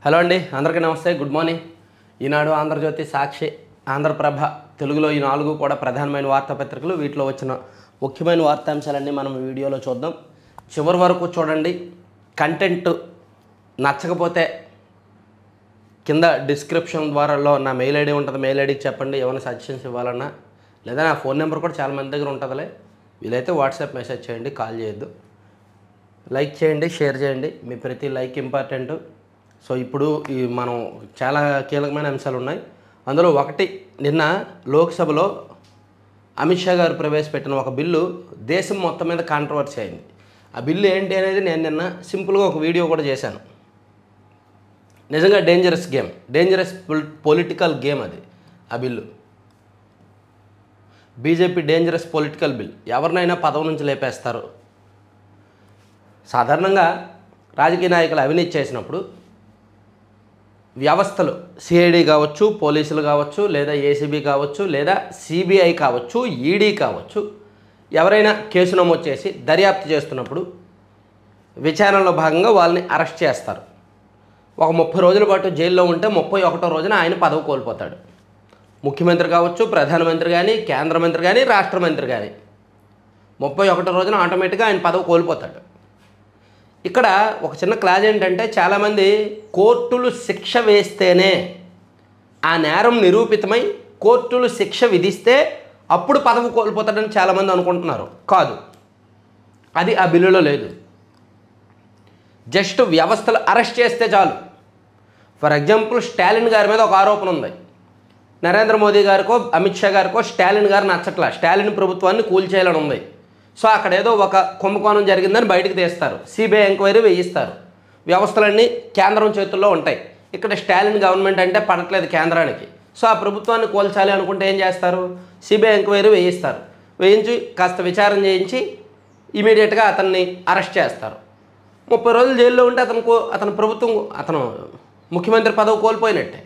Hello అండి, అందరికీ నమస్తే, గుడ్ మార్నింగ్. ఈనాడు, ఆంధ్రజ్యోతి, సాక్షి, ఆంధ్రప్రభ తెలుగులో ఈ 4 కూడా ప్రధానమైన వార్తాపత్రికలు. వీటిలో వచ్చిన ముఖ్యమైన వార్తాంశాలన్నీ మనం వీడియోలో చూద్దాం. చివరి వరకు చూడండి. కంటెంట్ నచ్చకపోతే కింద డిస్క్రిప్షన్ ద్వారాలో నా మెయిల్ ఐడి ఉంటుంది, మెయిల్ ఐడికి చెప్పండి. ఏమైనా సజెషన్స్ ఇవ్వాలన్నా, లేదా నా ఫోన్ నెంబర్ కూడా చాలామంది దగ్గర ఉంటుందిలే. వీలైతే వాట్సాప్ మెసేజ్ చేయండి, కాల్ చేయొద్దు. లైక్ చేయండి, షేర్ చేయండి. మీ ప్రతి లైక్ ఇంపార్టెంట్. సో ఇప్పుడు మనం చాలా కీలకమైన అంశాలు ఉన్నాయి. అందులో ఒకటి, నిన్న లోక్సభలో అమిత్ షా గారు ప్రవేశపెట్టిన ఒక బిల్లు దేశం మొత్తం మీద కాంట్రవర్సీ అయింది. ఆ బిల్లు ఏంటి అనేది నేను నిన్న సింపుల్గా ఒక వీడియో కూడా చేశాను. నిజంగా డేంజరస్ పొలిటికల్ గేమ్ అది. ఆ bill BJP dangerous political bill. ఎవరినైనా పదవి నుంచి లేపేస్తారు. సాధారణంగా రాజకీయ నాయకులు అవినీతి చేసినప్పుడు వ్యవస్థలు, సిఐడి కావచ్చు, పోలీసులు కావచ్చు, లేదా ఏసీబీ కావచ్చు, లేదా సిబిఐ కావచ్చు, ఈడీ కావచ్చు, ఎవరైనా కేసు నమోదు చేసి దర్యాప్తు చేస్తున్నప్పుడు విచారణలో భాగంగా వాళ్ళని అరెస్ట్ చేస్తారు. ఒక 30 రోజుల పాటు జైల్లో ఉంటే 31వ రోజున ఆయన పదవి కోల్పోతాడు. ముఖ్యమంత్రి కావచ్చు, ప్రధానమంత్రి కానీ, కేంద్ర మంత్రి కానీ, రాష్ట్ర మంత్రి కానీ 31వ రోజున ఆటోమేటిక్గా ఆయన పదవి కోల్పోతాడు. ఇక్కడ ఒక చిన్న క్లాజ్ ఏంటంటే, చాలామంది కోర్టులు శిక్ష వేస్తేనే ఆ నేరం నిరూపితమై కోర్టులు శిక్ష విధిస్తే అప్పుడు పదవి కోల్పోతాడని చాలామంది అనుకుంటున్నారు. కాదు, అది ఆ బిల్లులో లేదు. జస్ట్ వ్యవస్థలు అరెస్ట్ చేస్తే చాలు. ఫర్ ఎగ్జాంపుల్, స్టాలిన్ గారి మీద ఒక ఆరోపణ ఉంది. నరేంద్ర మోదీ గారికో, అమిత్ షా గారికో స్టాలిన్ గారు నచ్చట్లా, స్టాలిన్ ప్రభుత్వాన్ని కూల్చేయాలని ఉంది. సో అక్కడ ఏదో ఒక కుంభకోణం జరిగిందని బయటకు తీస్తారు, సిబిఐ ఎంక్వైరీ వేయిస్తారు. వ్యవస్థలన్నీ కేంద్రం చేతుల్లో ఉంటాయి. ఇక్కడ స్టాలిన్ గవర్నమెంట్ అంటే పడట్లేదు కేంద్రానికి. సో ఆ ప్రభుత్వాన్ని కూల్చాలి అనుకుంటే ఏం చేస్తారు? సిబిఐ ఎంక్వైరీ వేయిస్తారు. వేయించి కాస్త విచారణ చేయించి ఇమీడియట్గా అతన్ని అరెస్ట్ చేస్తారు. 30 రోజులు జైల్లో ఉంటే అతను ముఖ్యమంత్రి పదవి కోల్పోయినట్టే.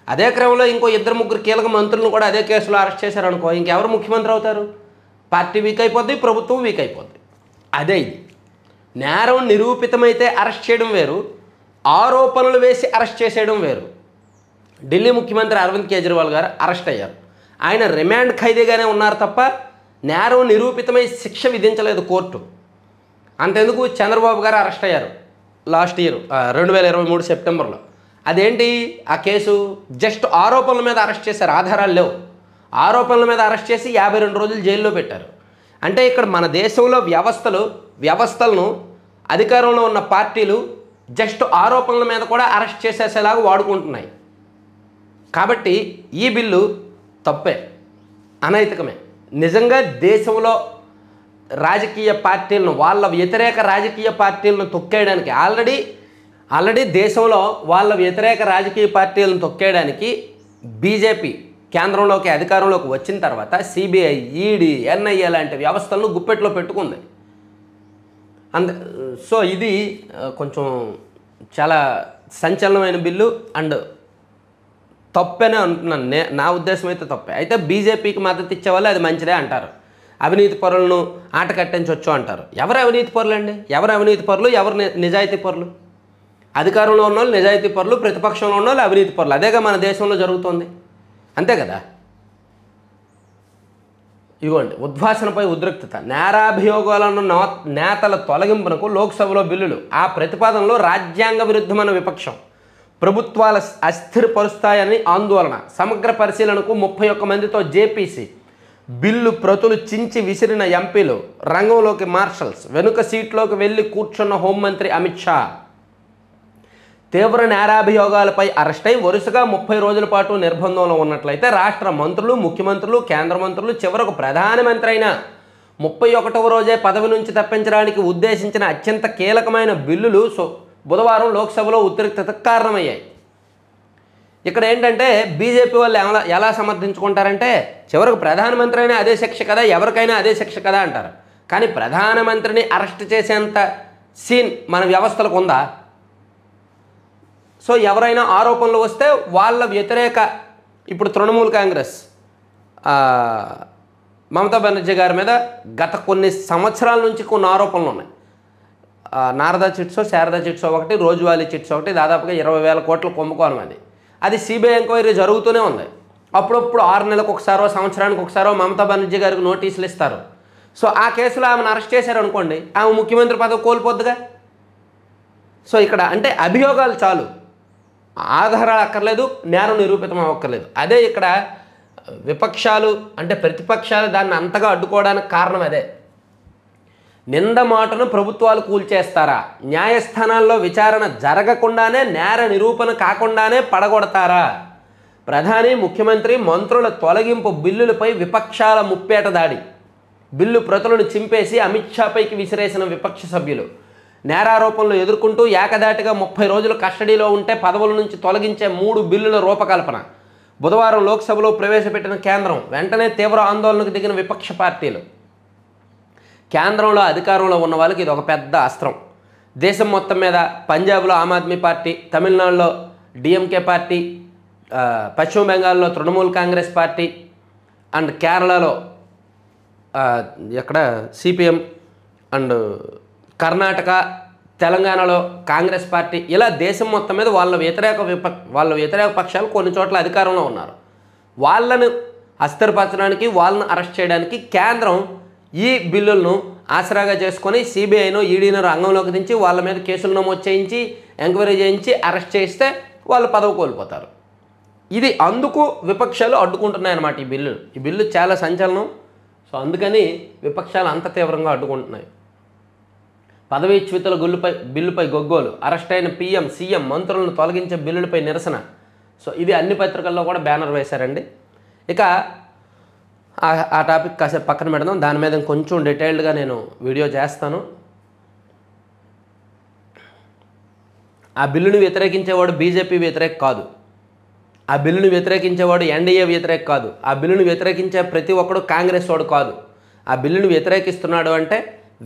అదే క్రమంలో ఇంకో 2-3 కీలక మంత్రులను కూడా అదే కేసులో అరెస్ట్ చేశారనుకో, ఇంకెవరు ముఖ్యమంత్రి అవుతారు? పార్టీ వీక్ అయిపోద్ది, ప్రభుత్వం వీక్ అయిపోద్ది. అదే ఇది. నేరం నిరూపితమైతే అరెస్ట్ చేయడం వేరు, ఆరోపణలు వేసి అరెస్ట్ చేసేయడం వేరు. ఢిల్లీ ముఖ్యమంత్రి అరవింద్ కేజ్రీవాల్ గారు అరెస్ట్ అయ్యారు. ఆయన రిమాండ్ ఖైదీగానే ఉన్నారు తప్ప నేరం నిరూపితమై శిక్ష విధించలేదు కోర్టు. అంతెందుకు, చంద్రబాబు గారు అరెస్ట్ అయ్యారు లాస్ట్ ఇయర్ 2023 సెప్టెంబర్లో. అదేంటి ఆ కేసు? జస్ట్ ఆరోపణల మీద అరెస్ట్ చేశారు, ఆధారాలు లేవు. ఆరోపణల మీద అరెస్ట్ చేసి 52 రోజులు జైల్లో పెట్టారు. అంటే ఇక్కడ మన దేశంలో వ్యవస్థలను అధికారంలో ఉన్న పార్టీలు జస్ట్ ఆరోపణల మీద కూడా అరెస్ట్ చేసేసేలాగా వాడుకుంటున్నాయి. కాబట్టి ఈ బిల్లు తప్పే, అనైతికమే. నిజంగా దేశంలో రాజకీయ పార్టీలను, వాళ్ళ వ్యతిరేక రాజకీయ పార్టీలను తొక్కేయడానికి ఆల్రెడీ దేశంలో వాళ్ళ వ్యతిరేక రాజకీయ పార్టీలను తొక్కేయడానికి బీజేపీ కేంద్రంలోకి, అధికారంలోకి వచ్చిన తర్వాత సిబిఐ, ఈడీ, ఎన్ఐఏ లాంటి వ్యవస్థలను గుప్పెట్లో పెట్టుకుంది. సో ఇది కొంచెం చాలా సంచలనమైన బిల్లు అండ్ తప్పనే అంటున్నాను. నా ఉద్దేశం అయితే తప్పే. అయితే బీజేపీకి మద్దతు ఇచ్చేవాళ్ళు అది మంచిదే అంటారు. అవినీతి పరులను ఆట కట్టించవచ్చు అంటారు. ఎవరు అవినీతి పరులు అండి? ఎవరు అవినీతి పరులు, ఎవరు నిజాయితీ పరులు? అధికారంలో ఉన్న వాళ్ళు నిజాయితీ పరులు, ప్రతిపక్షంలో ఉన్న వాళ్ళు అవినీతి పరులు. అదేగా మన దేశంలో జరుగుతుంది, అంతే కదా. ఇవ్వండి, ఉద్వాసనపై ఉద్రిక్తత, నేరాభియోగాలను నేతల తొలగింపునకు లోక్సభలో బిల్లులు. ఆ ప్రతిపాదనలో రాజ్యాంగ విరుద్ధమైన విపక్షం, ప్రభుత్వాల అస్థిరపరుస్తాయని ఆందోళన. సమగ్ర పరిశీలనకు 31 మందితో జేపీసీ. బిల్లు ప్రతులు చించి విసిరిన ఎంపీలు, రంగంలోకి మార్షల్స్, వెనుక సీట్లోకి వెళ్ళి కూర్చున్న హోంమంత్రి అమిత్ షా. తీవ్ర నేరాభియోగాలపై అరెస్ట్ అయి వరుసగా 30 రోజుల పాటు నిర్బంధంలో ఉన్నట్లయితే రాష్ట్ర మంత్రులు, ముఖ్యమంత్రులు, కేంద్ర మంత్రులు, చివరకు ప్రధానమంత్రి అయినా 31వ రోజే పదవి నుంచి తప్పించడానికి ఉద్దేశించిన అత్యంత కీలకమైన బిల్లులు బుధవారం లోక్సభలో ఉద్రిక్తతకు కారణమయ్యాయి. ఇక్కడ ఏంటంటే బీజేపీ వాళ్ళు ఎలా సమర్థించుకుంటారంటే, చివరకు ప్రధానమంత్రి అయినా అదే శిక్ష కదా, ఎవరికైనా అదే శిక్ష కదా అంటారు. కానీ ప్రధానమంత్రిని అరెస్ట్ చేసేంత సీన్ మన వ్యవస్థలకు ఉందా? సో ఎవరైనా ఆరోపణలు వస్తే వాళ్ళ వ్యతిరేక, ఇప్పుడు తృణమూల్ కాంగ్రెస్ మమతా బెనర్జీ గారి మీద గత కొన్ని సంవత్సరాల నుంచి కొన్ని ఆరోపణలు ఉన్నాయి. నారదా చిట్సో శారదా చిట్సో ఒకటి, రోజువారీ చిట్స్ ఒకటి, దాదాపుగా 20,000 కోట్ల కుంభకోణం అది సిబిఐ ఎంక్వైరీ జరుగుతూనే ఉంది. అప్పుడప్పుడు 6 నెలలకు ఒకసారో సంవత్సరానికి ఒకసారో మమతా బెనర్జీ గారికి నోటీసులు ఇస్తారు. సో ఆ కేసులో ఆమెను అరెస్ట్ చేశారనుకోండి, ఆమె ముఖ్యమంత్రి పదవి కోల్పోద్దుగా. సో ఇక్కడ అంటే అభియోగాలు చాలు, ఆధారాలు అక్కర్లేదు, నేరం నిరూపితం అవ్వక్కర్లేదు. అదే ఇక్కడ విపక్షాలు అంటే ప్రతిపక్షాలు దాన్ని అంతగా అడ్డుకోవడానికి కారణం అదే. నింద మాటను ప్రభుత్వాలు కూల్చేస్తారా, న్యాయస్థానాల్లో విచారణ జరగకుండానే నేర నిరూపణ కాకుండానే పడగొడతారా, ప్రధాని ముఖ్యమంత్రి మంత్రుల తొలగింపు బిల్లులపై విపక్షాల ముప్పేట దాడి, బిల్లు ప్రతులను చింపేసి అమిత్ షాపైకి విసిరేసిన విపక్ష సభ్యులు, నేరారోపణలు ఎదుర్కొంటూ ఏకదాటిగా 30 రోజులు కస్టడీలో ఉంటే పదవుల నుంచి తొలగించే 3 బిల్లుల రూపకల్పన, బుధవారం లోక్సభలో ప్రవేశపెట్టిన కేంద్రం, వెంటనే తీవ్ర ఆందోళనకు దిగిన విపక్ష పార్టీలు. కేంద్రంలో అధికారంలో ఉన్న వాళ్ళకి ఇది ఒక పెద్ద అస్త్రం. దేశం మొత్తం మీద పంజాబ్లో ఆమ్ ఆద్మీ పార్టీ, తమిళనాడులో డిఎంకే పార్టీ, పశ్చిమ బెంగాల్లో తృణమూల్ కాంగ్రెస్ పార్టీ అండ్ కేరళలో ఎక్కడ సిపిఎం అండ్ కర్ణాటక, తెలంగాణలో కాంగ్రెస్ పార్టీ, ఇలా దేశం మొత్తం మీద వాళ్ళ వ్యతిరేక పక్షాలు కొన్ని చోట్ల అధికారంలో ఉన్నారు. వాళ్ళను అస్థిరపరచడానికి, వాళ్ళను అరెస్ట్ చేయడానికి కేంద్రం ఈ బిల్లులను ఆసరాగా చేసుకొని సిబిఐను, ఈడీను రంగంలోకి దించి వాళ్ళ మీద కేసులు నమోదు చేయించి ఎంక్వైరీ చేయించి అరెస్ట్ చేస్తే వాళ్ళు పదవి కోల్పోతారు. ఇది అందుకు విపక్షాలు అడ్డుకుంటున్నాయన్నమాట ఈ బిల్లు చాలా సంచలనం. సో అందుకని విపక్షాలు అంత తీవ్రంగా అడ్డుకుంటున్నాయి. పదవీచ్యుతుల బిల్లుపై గొగ్గోలు, అరెస్ట్ అయిన పీఎం, సీఎం, మంత్రులను తొలగించే బిల్లులపై నిరసన. సో ఇది అన్ని పత్రికల్లో కూడా బ్యానర్ వేశారండి. ఇక ఆ టాపిక్ కాసేపు పక్కన పెడదాం, దాని మీద కొంచెం డీటెయిల్డ్గా నేను వీడియో చేస్తాను. ఆ బిల్లును వ్యతిరేకించేవాడు బీజేపీ వ్యతిరేక కాదు, ఆ బిల్లును వ్యతిరేకించేవాడు ఎన్డీఏ వ్యతిరేక కాదు, ఆ బిల్లును వ్యతిరేకించే ప్రతి ఒక్కడు కాంగ్రెస్ వాడు కాదు. ఆ బిల్లును వ్యతిరేకిస్తున్నాడు అంటే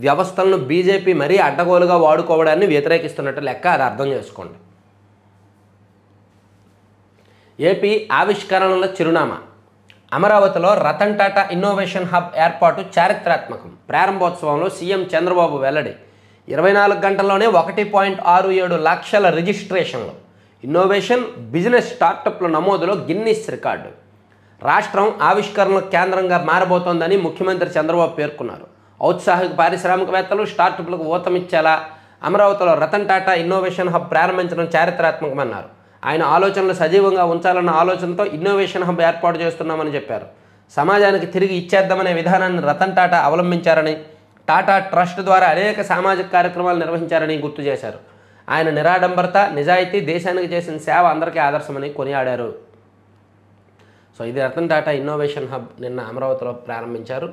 వ్యవస్థలను బీజేపీ మరీ అడ్డగోలుగా వాడుకోవడాన్ని వ్యతిరేకిస్తున్నట్టు లెక్క, అది అర్థం చేసుకోండి. ఏపీ ఆవిష్కరణల చిరునామా, అమరావతిలో రతన్ టాటా ఇన్నోవేషన్ హబ్ ఏర్పాటు చారిత్రాత్మకం, ప్రారంభోత్సవంలో సీఎం చంద్రబాబు వెల్లడి. 24 గంటల్లోనే 1.67 లక్షల రిజిస్ట్రేషన్లు, ఇన్నోవేషన్ బిజినెస్ స్టార్టప్ల నమోదులో గిన్నిస్ రికార్డు. రాష్ట్రం ఆవిష్కరణల కేంద్రంగా మారబోతోందని ముఖ్యమంత్రి చంద్రబాబు పేర్కొన్నారు. ఔత్సాహిక పారిశ్రామికవేత్తలు, స్టార్టప్లకు ఊతమిచ్చేలా అమరావతిలో రతన్ టాటా ఇన్నోవేషన్ హబ్ ప్రారంభించడం చారిత్రాత్మకమన్నారు. ఆయన ఆలోచనలు సజీవంగా ఉంచాలన్న ఆలోచనతో ఇన్నోవేషన్ హబ్ ఏర్పాటు చేస్తున్నామని చెప్పారు. సమాజానికి తిరిగి ఇచ్చేద్దామనే విధానాన్ని రతన్ టాటా అవలంబించారని, టాటా ట్రస్ట్ ద్వారా అనేక సామాజిక కార్యక్రమాలు నిర్వహించారని గుర్తు చేశారు. ఆయన నిరాడంబరత, నిజాయితీ, దేశానికి చేసిన సేవ అందరికీ ఆదర్శమని కొనియాడారు. సో ఇది రతన్ టాటా ఇన్నోవేషన్ హబ్ నిన్న అమరావతిలో ప్రారంభించారు.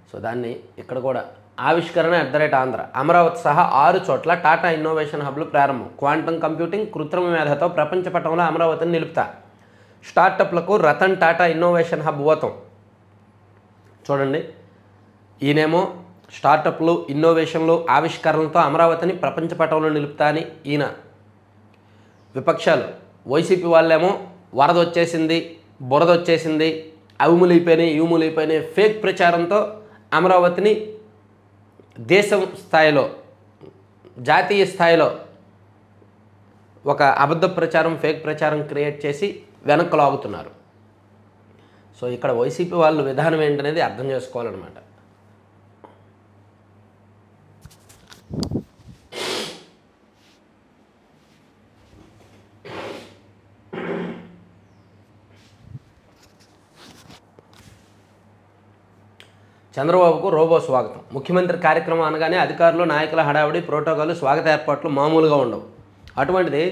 సో దాన్ని ఇక్కడ కూడా ఆవిష్కరణ @ఆంధ్ర, అమరావతి సహా 6 చోట్ల టాటా ఇన్నోవేషన్ హబ్లు ప్రారంభం. క్వాంటమ్ కంప్యూటింగ్, కృత్రిమ మేధతో ప్రపంచ పటంలో అమరావతిని నిలుపుతా. స్టార్టప్లకు రతన్ టాటా ఇన్నోవేషన్ హబ్ ఊతం. చూడండి, ఈయనేమో స్టార్టప్లు, ఇన్నోవేషన్లు, ఆవిష్కరణలతో అమరావతిని ప్రపంచ పటంలో నిలుపుతా అని ఈయన. విపక్షాలు వైసీపీ వాళ్ళేమో వరద వచ్చేసింది, బురద వచ్చేసింది, అవిములైపోయినాయి, ఇవిములైపోయినాయి ఫేక్ ప్రచారంతో అమరావతిని దేశం స్థాయిలో, జాతీయ స్థాయిలో ఒక అబద్ధ ప్రచారం, ఫేక్ ప్రచారం క్రియేట్ చేసి వెనక్కు లాగుతున్నారు. సో ఇక్కడ వైసీపీ వాళ్ళ విధానం ఏంటనేది అర్థం చేసుకోవాలన్నమాట. చంద్రబాబుకు రోబో స్వాగతం. ముఖ్యమంత్రి కార్యక్రమం అనగానే అధికారులు, నాయకుల హడావిడి, ప్రోటోకాల్, స్వాగత ఏర్పాట్లు మామూలుగా ఉండవు. అటువంటిది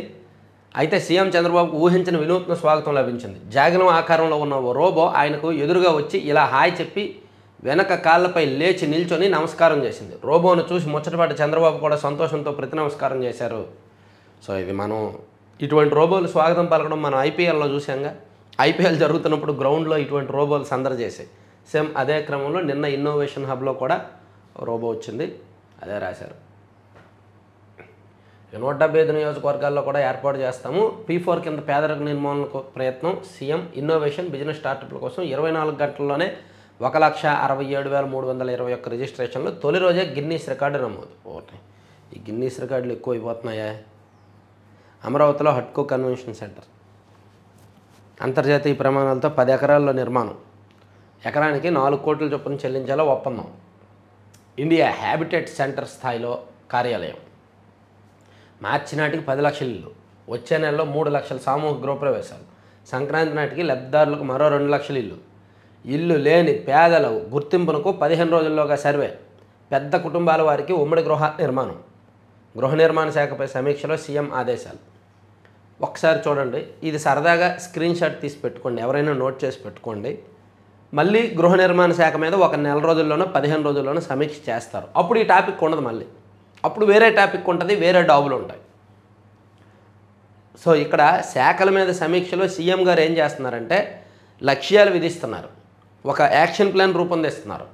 అయితే సీఎం చంద్రబాబుకు ఊహించిన వినూత్న స్వాగతం లభించింది. జాగలం ఆకారంలో ఉన్న ఓ రోబో ఆయనకు ఎదురుగా వచ్చి ఇలా హాయ్ చెప్పి వెనక కాళ్ళపై లేచి నిల్చొని నమస్కారం చేసింది. రోబోను చూసి ముచ్చటపడ్డ చంద్రబాబు కూడా సంతోషంతో ప్రతి నమస్కారం చేశారు. సో ఇది మనం ఇటువంటి రోబోలు స్వాగతం పలకడం మనం ఐపీఎల్లో చూసాంగా. ఐపీఎల్ జరుగుతున్నప్పుడు గ్రౌండ్లో ఇటువంటి రోబోలు సందడి చేసాయి. సేమ్ అదే క్రమంలో నిన్న ఇన్నోవేషన్ హబ్లో కూడా రోబో వచ్చింది, అదే రాశారు. 175 నియోజకవర్గాల్లో కూడా ఏర్పాటు చేస్తాము. P4 కింద పేదరిక నిర్మూలనకు ప్రయత్నం. సీఎం ఇన్నోవేషన్ బిజినెస్ స్టార్టప్ల కోసం 24 గంటల్లోనే 1,67,321 రిజిస్ట్రేషన్లు తొలి రోజే గిన్నీస్ రికార్డు నమోదు. ఓకే, ఈ గిన్నీస్ రికార్డులు ఎక్కువ అయిపోతున్నాయా? అమరావతిలో హట్కో కన్వెన్షన్ సెంటర్ అంతర్జాతీయ ప్రమాణాలతో 10 ఎకరాల్లో నిర్మాణం, ఎకరానికి 4 కోట్ల చొప్పున చెల్లించాలో ఒప్పందం. ఇండియా హ్యాబిటేట్ సెంటర్ స్థాయిలో కార్యాలయం. మార్చి నాటికి 10 లక్షల ఇల్లు, వచ్చే నెలలో 3 లక్షల సామూహిక గృహప్రవేశాలు, సంక్రాంతి నాటికి లబ్ధిదారులకు మరో 2 లక్షల ఇల్లు. ఇల్లు లేని పేదల గుర్తింపునకు 15 రోజుల్లోగా సర్వే. పెద్ద కుటుంబాల వారికి ఉమ్మడి గృహ నిర్మాణం. గృహ నిర్మాణ శాఖపై సమీక్షలో సీఎం ఆదేశాలు. ఒకసారి చూడండి, ఇది సరదాగా స్క్రీన్ షాట్ తీసి పెట్టుకోండి, ఎవరైనా నోట్ చేసి పెట్టుకోండి. మళ్ళీ గృహ నిర్మాణ శాఖ మీద ఒక నెల రోజుల్లోనో 15 రోజుల్లోనో సమీక్ష చేస్తారు. అప్పుడు ఈ టాపిక్ ఉండదు, మళ్ళీ అప్పుడు వేరే టాపిక్ ఉంటుంది, వేరే డాబులు ఉంటాయి. సో ఇక్కడ శాఖల మీద సమీక్షలో సీఎం గారు ఏం చేస్తున్నారంటే లక్ష్యాలు విధిస్తున్నారు, ఒక యాక్షన్ ప్లాన్ రూపొందిస్తున్నారు.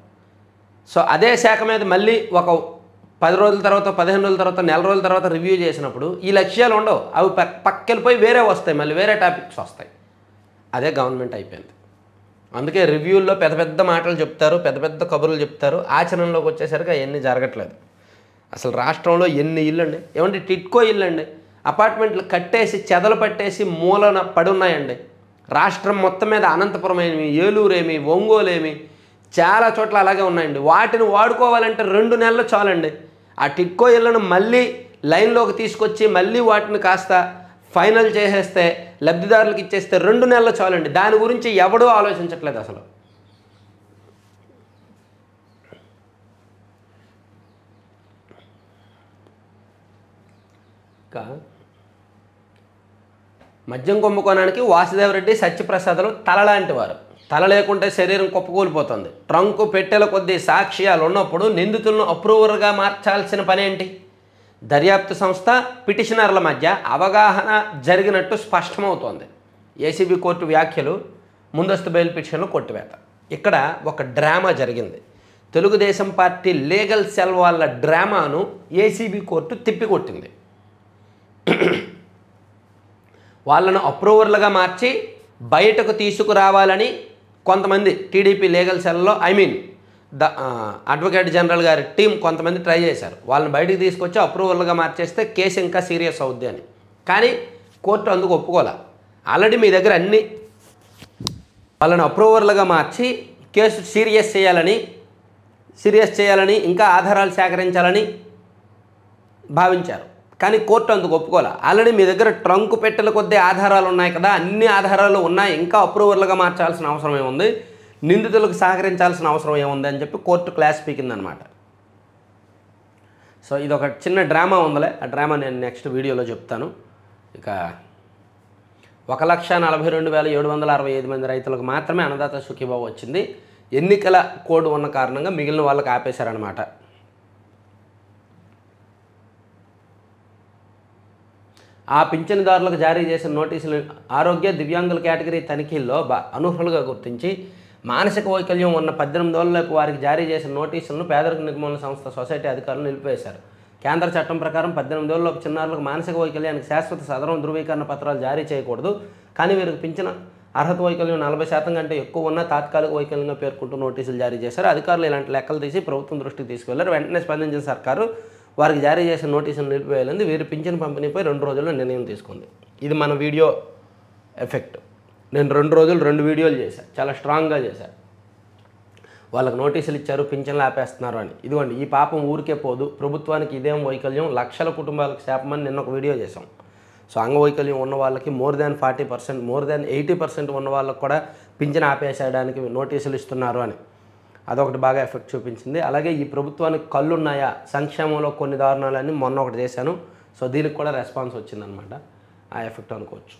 సో అదే శాఖ మీద మళ్ళీ ఒక 10 రోజుల తర్వాత, 15 రోజుల తర్వాత, నెల రోజుల తర్వాత రివ్యూ చేసినప్పుడు ఈ లక్ష్యాలు ఉండవు, అవి పక్కెళ్ళిపోయి వేరే వస్తాయి, మళ్ళీ వేరే టాపిక్స్ వస్తాయి. అదే గవర్నమెంట్ అయిపోయింది. అందుకే రివ్యూల్లో పెద్ద పెద్ద మాటలు చెప్తారు, పెద్ద పెద్ద కబుర్లు చెప్తారు, ఆచరణలోకి వచ్చేసరికి అవన్నీ జరగట్లేదు. అసలు రాష్ట్రంలో ఎన్ని ఇళ్ళు అండి, ఏమంటే టిట్కో ఇల్లు అండి, అపార్ట్మెంట్లు కట్టేసి చెదలు పట్టేసి మూలన పడున్నాయండి. రాష్ట్రం మొత్తం మీద అనంతపురం ఏమి, ఏలూరు ఏమి, ఒంగోలు ఏమి, చాలా చోట్ల అలాగే ఉన్నాయండి. వాటిని వాడుకోవాలంటే 2 నెలలు చాలండి. ఆ టిట్కో ఇళ్లను మళ్ళీ లైన్లోకి తీసుకొచ్చి మళ్ళీ వాటిని కాస్త ఫైనల్ చేసేస్తే, లబ్ధిదారులకు ఇచ్చేస్తే 2 నెలలు చాలండి. దాని గురించి ఎవడూ ఆలోచించట్లేదు అసలు. ఇంకా మద్యం కుంభకోణానికి వాసుదేవరెడ్డి, సత్యప్రసాద్లు తలలాంటి వారు. తల లేకుంటే శరీరం కుప్పకూలిపోతుంది. ట్రంకు పెట్టెల కొద్దీ సాక్ష్యాలు ఉన్నప్పుడు నిందితులను అప్రూవర్గా మార్చాల్సిన పనేంటి? దర్యాప్తు సంస్థ, పిటిషనర్ల మధ్య అవగాహన జరిగినట్టు స్పష్టమవుతోంది. ఏసీబీ కోర్టు వ్యాఖ్యలు, ముందస్తు బెయిల్ పిటిషన్లు కొట్టివేత. ఇక్కడ ఒక డ్రామా జరిగింది. తెలుగుదేశం పార్టీ లీగల్ సెల్ వాళ్ళ డ్రామాను ఏసీబీ కోర్టు తిప్పికొట్టింది. వాళ్ళను అప్రూవర్లుగా మార్చి బయటకు తీసుకురావాలని కొంతమంది టీడీపీ లీగల్ సెల్లో అడ్వకేట్ జనరల్ గారి టీం కొంతమంది ట్రై చేశారు. వాళ్ళని బయటకు తీసుకొచ్చి అప్రూవర్లుగా మార్చేస్తే కేసు ఇంకా సీరియస్ అవుద్ది అని. కానీ కోర్టు అందుకు ఒప్పుకోలే. ఆల్రెడీ మీ దగ్గర అన్ని వాళ్ళని అప్రూవర్లుగా మార్చి కేసు సీరియస్ చేయాలని ఇంకా ఆధారాలు సేకరించాలని భావించారు. కానీ కోర్టు అందుకు ఒప్పుకోలే. ఆల్రెడీ మీ దగ్గర ట్రంకు పెట్టెల కొద్ది ఆధారాలు ఉన్నాయి కదా, అన్ని ఆధారాలు ఉన్నాయి, ఇంకా అప్రూవర్లుగా మార్చాల్సిన అవసరం ఏముంది, నిందితులకు సహకరించాల్సిన అవసరం ఏముంది అని చెప్పి కోర్టు క్లాస్ పీకిందనమాట. సో ఇది ఒక చిన్న డ్రామా ఉందిలే, ఆ డ్రామా నేను నెక్స్ట్ వీడియోలో చెప్తాను. ఇక 1,42,765 మంది రైతులకు మాత్రమే అన్నదాత సుఖీభావ వచ్చింది. ఎన్నికల కోడ్ ఉన్న కారణంగా మిగిలిన వాళ్ళకి ఆపేశారనమాట. ఆ పింఛనుదారులకు జారీ చేసిన నోటీసులు ఆరోగ్య దివ్యాంగుల కేటగిరీ తనిఖీల్లో అనర్హులుగా గుర్తించి మానసిక వైకల్యం ఉన్న 18 ఏళ్లలోపు వారికి జారీ చేసిన నోటీసులను పేదరిక నిర్మూలన సంస్థ సొసైటీ అధికారులు నిలిపివేశారు. కేంద్ర చట్టం ప్రకారం 18 ఏళ్లలోపు చిన్నారులకు మానసిక వైకల్యానికి శాశ్వత సదరం ధృవీకరణ పత్రాలు జారీ చేయకూడదు. కానీ వీరికి పింఛన అర్హత వైకల్యం 40% కంటే ఎక్కువ ఉన్న తాత్కాలిక వైకల్యంగా పేర్కొంటూ నోటీసులు జారీ చేశారు. అధికారులు ఇలాంటి లెక్కలు తీసి ప్రభుత్వం దృష్టికి తీసుకువెళ్లారు. వెంటనే స్పందించిన సర్కారు వారికి జారీ చేసిన నోటీసులు నిలిపివేయాలని వీరి పింఛన్ పంపిణీపై 2 రోజుల్లో నిర్ణయం తీసుకుంది. ఇది మన వీడియో ఎఫెక్ట్. నేను 2 రోజులు 2 వీడియోలు చేశాను, చాలా స్ట్రాంగ్గా చేశాను. వాళ్ళకి నోటీసులు ఇచ్చారు, పింఛన్లు ఆపేస్తున్నారు అని. ఇదిగోండి, ఈ పాపం ఊరికే పోదు, ప్రభుత్వానికి ఇదేం వైకల్యం, లక్షల కుటుంబాలకు శాపమని నిన్న ఒక వీడియో చేశాం. సో అంగవైకల్యం ఉన్న వాళ్ళకి మోర్ దాన్ 40%, మోర్ దాన్ 80% ఉన్న వాళ్ళకి కూడా పింఛన్ ఆపేసేయడానికి నోటీసులు ఇస్తున్నారు అని. అదొకటి బాగా ఎఫెక్ట్ చూపించింది. అలాగే ఈ ప్రభుత్వానికి కళ్ళున్నాయా, సంక్షేమంలో కొన్ని దారుణాలని మొన్న ఒకటి చేశాను. సో దీనికి కూడా రెస్పాన్స్ వచ్చిందనమాట. ఆ ఎఫెక్ట్ అనుకోవచ్చు.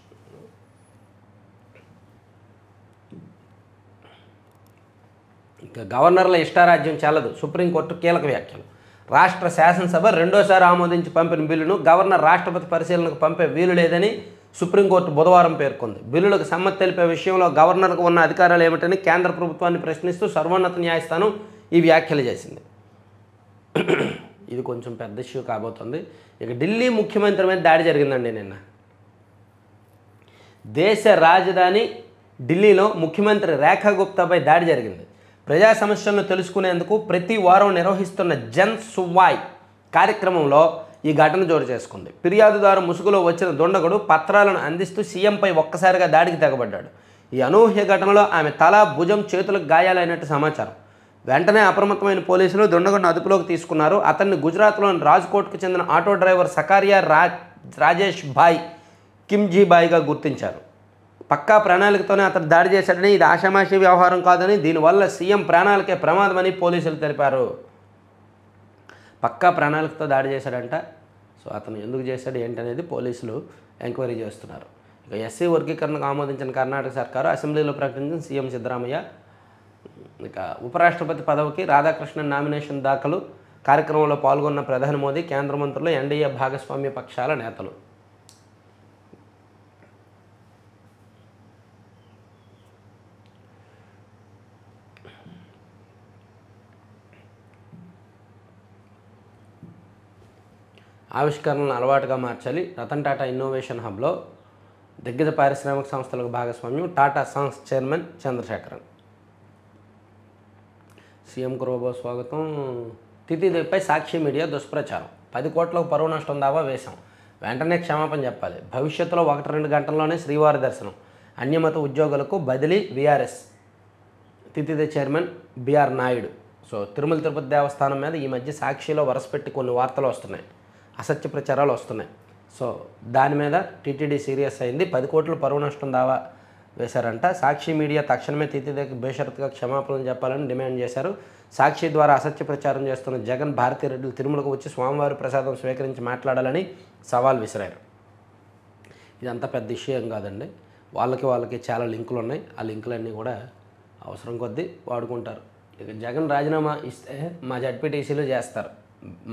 ఇంకా గవర్నర్ల ఇష్టారాజ్యం చెల్లదు, సుప్రీంకోర్టు కీలక వ్యాఖ్యలు. రాష్ట్ర శాసనసభ రెండోసారి ఆమోదించి పంపిన బిల్లును గవర్నర్ రాష్ట్రపతి పరిశీలనకు పంపే వీలు లేదని సుప్రీంకోర్టు బుధవారం పేర్కొంది. బిల్లులకు సమ్మతి తెలిపే విషయంలో గవర్నర్కు ఉన్న అధికారాలు ఏమిటని కేంద్ర ప్రభుత్వాన్ని ప్రశ్నిస్తూ సర్వోన్నత న్యాయస్థానం ఈ వ్యాఖ్యలు చేసింది. ఇది కొంచెం పెద్ద ఇష్యూ కాబోతుంది. ఇక ఢిల్లీ ముఖ్యమంత్రి మీద దాడి జరిగిందండి నిన్న. దేశ రాజధాని ఢిల్లీలో ముఖ్యమంత్రి రేఖా గుప్తాపై దాడి జరిగింది. ప్రజా సమస్యలను తెలుసుకునేందుకు ప్రతి వారం నిర్వహిస్తున్న జన్ సువాయ్ కార్యక్రమంలో ఈ ఘటన చోటు చేసుకుంది. ఫిర్యాదుదారు ముసుగులో వచ్చిన దుండగుడు పత్రాలను అందిస్తూ సీఎంపై ఒక్కసారిగా దాడికి తెగబడ్డాడు. ఈ అనూహ్య ఘటనలో ఆమె తల, భుజం, చేతులకు గాయాలైనట్టు సమాచారం. వెంటనే అప్రమత్తమైన పోలీసులు దుండగుడిని అదుపులోకి తీసుకున్నారు. అతన్ని గుజరాత్లోని రాజ్కోట్కు చెందిన ఆటో డ్రైవర్ సకారియా రాజేష్ భాయ్ కిమ్జీబాయిగా గుర్తించారు. పక్కా ప్రణాళికతోనే అతను దాడి చేశాడని, ఇది ఆషామాషీ వ్యవహారం కాదని, దీనివల్ల సీఎం ప్రాణాలకే ప్రమాదమని పోలీసులు తెలిపారు. పక్కా ప్రణాళికతో దాడి చేశాడంట. సో అతను ఎందుకు చేశాడు ఏంటనేది పోలీసులు ఎంక్వైరీ చేస్తున్నారు. ఇక ఎస్సీ వర్గీకరణకు ఆమోదించిన కర్ణాటక సర్కారు అసెంబ్లీలో ప్రకటించిన సీఎం సిద్ధరామయ్య. ఇక ఉపరాష్ట్రపతి పదవికి రాధాకృష్ణన్ నామినేషన్ దాఖలు కార్యక్రమంలో పాల్గొన్న ప్రధాని మోదీ, కేంద్ర మంత్రులు, ఎన్డీఏ భాగస్వామ్య పక్షాల నేతలు. ఆవిష్కరణలను అలవాటుగా మార్చాలి. రతన్ టాటా ఇన్నోవేషన్ హబ్లో దిగ్గజ పారిశ్రామిక సంస్థలకు భాగస్వామ్యం. Tata Sons chairman Chandrasekaran. సీఎంకు రోబో స్వాగతం. తిథిదేవిపై సాక్షి మీడియా దుష్ప్రచారం. 10 కోట్లకు పరువు నష్టం దావా వేశాం, వెంటనే క్షమాపణ చెప్పాలి. భవిష్యత్తులో 1-2 గంటల్లోనే శ్రీవారి దర్శనం. అన్యమత ఉద్యోగులకు బదిలీ. VRS TTD chairman BR Naidu. So Tirumala Tirupati Devasthanam మీద ఈ మధ్య సాక్షిలో వరుసపెట్టి కొన్ని వార్తలు వస్తున్నాయి, అసత్య ప్రచారాలు వస్తున్నాయి. సో దాని మీద టీటీడీ సీరియస్ అయింది. 10 కోట్ల పరువు నష్టం దావా వేశారంట. సాక్షి మీడియా తక్షణమే తిథిదేవికి బేషరతుగా క్షమాపణలు చెప్పాలని డిమాండ్ చేశారు. సాక్షి ద్వారా అసత్య ప్రచారం చేస్తున్న జగన్, భారతిరెడ్డిలు తిరుమలకు వచ్చి స్వామివారి ప్రసాదం స్వీకరించి మాట్లాడాలని సవాల్ విసిరారు. ఇదంతా పెద్ద విషయం కాదండి. వాళ్ళకి చాలా లింకులు ఉన్నాయి. ఆ లింకులన్నీ కూడా అవసరం కొద్దీ వాడుకుంటారు. ఇక జగన్ రాజీనామా ఇస్తే మా జడ్పీటీసీలు చేస్తారు.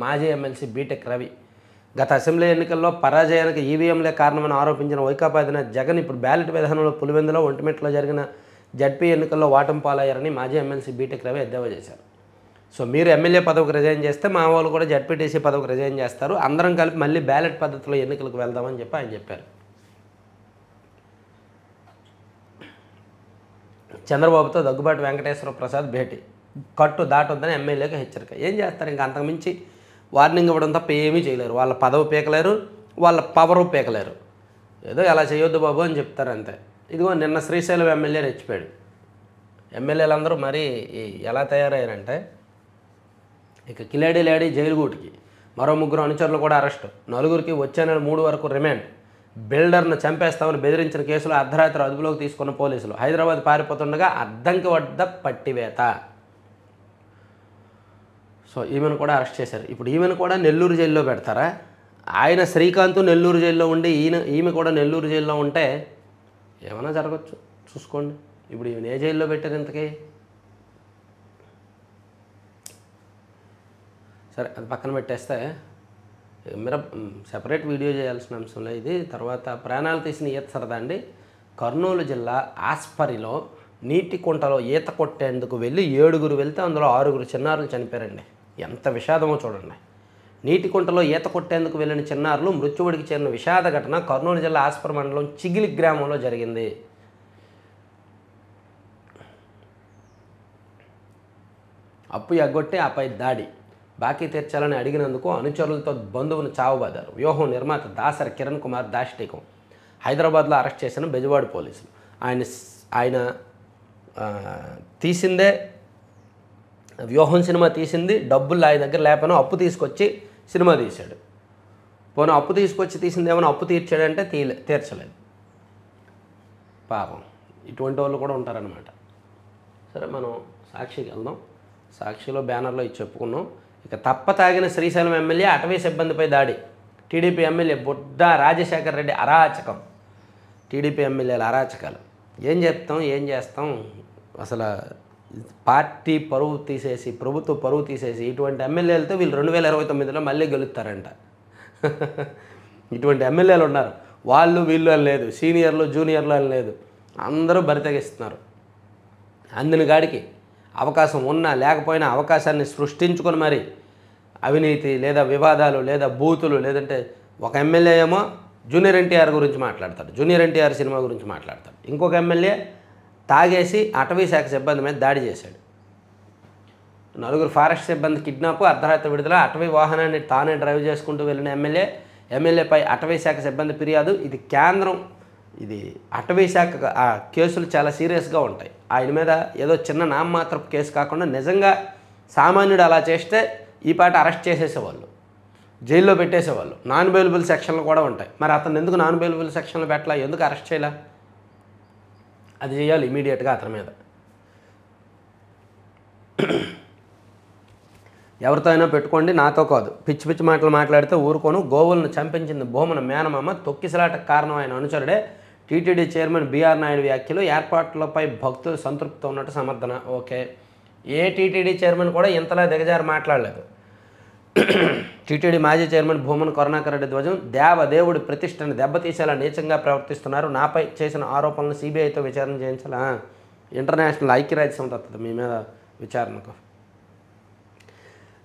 మాజీ ఎమ్మెల్సీ బీటెక్ రవి గత అసెంబ్లీ ఎన్నికల్లో పరాజయానికి ఈవీఎంలే కారణమని ఆరోపించిన వైకాపా అధినేత జగన్ ఇప్పుడు బ్యాలెట్ విధానంలో పులివెందులో, ఒంటిమిట్టలో జరిగిన జడ్పీ ఎన్నికల్లో ఓటమి పాలయ్యారని మాజీ ఎమ్మెల్సీ బీటెక్ రవి ఎద్దేవా చేశారు. సో మీరు ఎమ్మెల్యే పదవికి రిజైన్ చేస్తే మా వాళ్ళు కూడా జడ్పీటీసీ పదవికి రిజైన్ చేస్తారు, అందరం కలిపి మళ్ళీ బ్యాలెట్ పద్ధతిలో ఎన్నికలకు వెళ్దామని చెప్పి ఆయన చెప్పారు. చంద్రబాబుతో దగ్గుబాటి వెంకటేశ్వర ప్రసాద్ భేటీ. కట్టు దాటొద్దని ఎమ్మెల్యేకి హెచ్చరిక. ఏం చేస్తారు? ఇంకా అంతకుమించి వార్నింగ్ ఇవ్వడం తప్ప ఏమీ చేయలేరు. వాళ్ళ పదవి పీకలేరు, వాళ్ళ పవరు పీకలేరు. ఏదో ఎలా చేయొద్దు బాబు అని చెప్తారు అంతే. ఇదిగో నిన్న శ్రీశైలం ఎమ్మెల్యే రెచ్చిపోయాడు. ఎమ్మెల్యేలందరూ మరీ ఎలా తయారయ్యారంటే, ఇక కిలాడి లేడీ జైలుగూటికి, మరో 3 అనుచరులు కూడా అరెస్టు, 4గురికి వచ్చే నెల 3 వరకు రిమాండ్. బిల్డర్ను చంపేస్తామని బెదిరించిన కేసులో అర్ధరాత్రి అదుపులోకి తీసుకున్న పోలీసులు. హైదరాబాద్ పారిపోతుండగా అద్దంకి వద్ద పట్టివేత. సో ఈమెను కూడా అరెస్ట్ చేశారు. ఇప్పుడు ఈమెను కూడా నెల్లూరు జైల్లో పెడతారా? ఆయన శ్రీకాంత్ నెల్లూరు జైల్లో ఉండి ఈమె కూడా నెల్లూరు జైల్లో ఉంటే ఏమైనా జరగచ్చు, చూసుకోండి. ఇప్పుడు ఈమెను ఏ జైల్లో పెట్టారు ఇంతకీ? సరే, అది పక్కన పెట్టేస్తే మీరు సెపరేట్ వీడియో చేయాల్సిన అంశంలో ఇది. తర్వాత ప్రాణాలు తీసిన ఈత సరదా అండి. కర్నూలు జిల్లా ఆస్పరిలో నీటి కుంటలో ఈత కొట్టేందుకు వెళ్ళి 7గురు వెళ్తే అందులో 6గురు చిన్నారులు చనిపోయారండి. ఎంత విషాదమో చూడండి. నీటి కుంటలో ఈత కొట్టేందుకు వెళ్ళిన చిన్నారులు మృత్యువుడికి చేరిన విషాద ఘటన కర్నూలు జిల్లా ఆస్పర్ మండలం చిగిలి గ్రామంలో జరిగింది. అప్పు ఎగ్గొట్టి ఆపై దాడి, బాకీ తీర్చాలని అడిగినందుకు అనుచరులతో బంధువును చావబాదారు. వ్యూహం నిర్మాత దాసరి కిరణ్ కుమార్ దాష్టీకం. హైదరాబాద్లో అరెస్ట్ చేసిన బెజవాడ పోలీసులు. ఆయన తీసిందే వ్యూహం సినిమా తీసింది, డబ్బులు ఆయన దగ్గర లేకపోయినా అప్పు తీసుకొచ్చి సినిమా తీశాడు. పోనీ అప్పు తీసుకొచ్చి తీసింది ఏమైనా అప్పు తీర్చాడంటే తీర్చలేదు. పాపం ఇటువంటి వాళ్ళు కూడా ఉంటారనమాట. సరే, మనం సాక్షికి వెళ్దాం. సాక్షిలో బ్యానర్లో ఇది చెప్పుకున్నాం. ఇక తప్ప తాగిన శ్రీశైలం ఎమ్మెల్యే అటవీ సిబ్బందిపై దాడి. టీడీపీ ఎమ్మెల్యే బుడ్డ రాజశేఖర్ రెడ్డి అరాచకం. టీడీపీ ఎమ్మెల్యేల అరాచకాలు ఏం చెప్తాం, ఏం చేస్తాం? అసలు పార్టీ పరువు తీసేసి, ప్రభుత్వ పరువు తీసేసి ఇటువంటి ఎమ్మెల్యేలతో వీళ్ళు 2029లో మళ్ళీ గెలుస్తారంట. ఇటువంటి ఎమ్మెల్యేలు ఉన్నారు. వాళ్ళు వీళ్ళు అని లేదు, సీనియర్లు జూనియర్లు అని లేదు, అందరూ బరితెగిస్తున్నారు. అందిన గాడికి అవకాశం ఉన్నా లేకపోయినా అవకాశాన్ని సృష్టించుకొని మరి అవినీతి లేదా వివాదాలు లేదా బూతులు, లేదంటే ఒక ఎమ్మెల్యే ఏమో జూనియర్ ఎన్టీఆర్ గురించి మాట్లాడతాడు, జూనియర్ ఎన్టీఆర్ సినిమా గురించి మాట్లాడతాడు. ఇంకొక ఎమ్మెల్యే తాగేసి అటవీ శాఖ సిబ్బంది మీద దాడి చేశాడు. నలుగురు ఫారెస్ట్ సిబ్బంది కిడ్నాప్, అర్ధరాత్రి విడుదల, అటవీ వాహనాన్ని తానే డ్రైవ్ చేసుకుంటూ వెళ్ళిన ఎమ్మెల్యేపై అటవీ శాఖ సిబ్బంది ఫిర్యాదు. ఇది కేంద్రం, ఇది అటవీ శాఖ ఆ కేసులు చాలా సీరియస్గా ఉంటాయి. ఆయన మీద ఏదో చిన్న నామమాత్రపు కేసు కాకుండా నిజంగా సామాన్యుడు అలా చేస్తే ఈ పాట అరెస్ట్ చేసేసేవాళ్ళు, జైల్లో పెట్టేసేవాళ్ళు. నాన్ బెయిలబుల్ సెక్షన్లు కూడా ఉంటాయి. మరి అతను ఎందుకు నాన్ బెయిలబుల్ సెక్షన్లు పెట్టలా, ఎందుకు అరెస్ట్ చేయలే? అది చేయాలి ఇమీడియట్గా అతని మీద. ఎవరితో అయినా పెట్టుకోండి, నాతో కాదు. పిచ్చి పిచ్చి మాటలు మాట్లాడితే ఊరుకోను. గోవులను చంపించింది భూమన మేనమామ, తొక్కిసలాటకు కారణం ఆయన అనుచరుడే. టీటీడీ చైర్మన్ బీఆర్ నాయుడు వ్యాఖ్యలు. ఏర్పాట్లపై భక్తులు సంతృప్తితో ఉన్నట్టు సమర్థన. ఓకే, ఏ టీటీడీ చైర్మన్ కూడా ఇంతలా దిగజారి మాట్లాడలేదు. టీటీడీ మాజీ చైర్మన్ భూమన కరుణాకర్ రెడ్డి ధ్వజం. దేవుడి ప్రతిష్టను దెబ్బతీసేలా నీచంగా ప్రవర్తిస్తున్నారు. నాపై చేసిన ఆరోపణలను సిబిఐతో విచారణ చేయించాలా? ఇంటర్నేషనల్ ఐక్యరాజ్య సమితి వస్తుంది మీ మీద విచారణకు.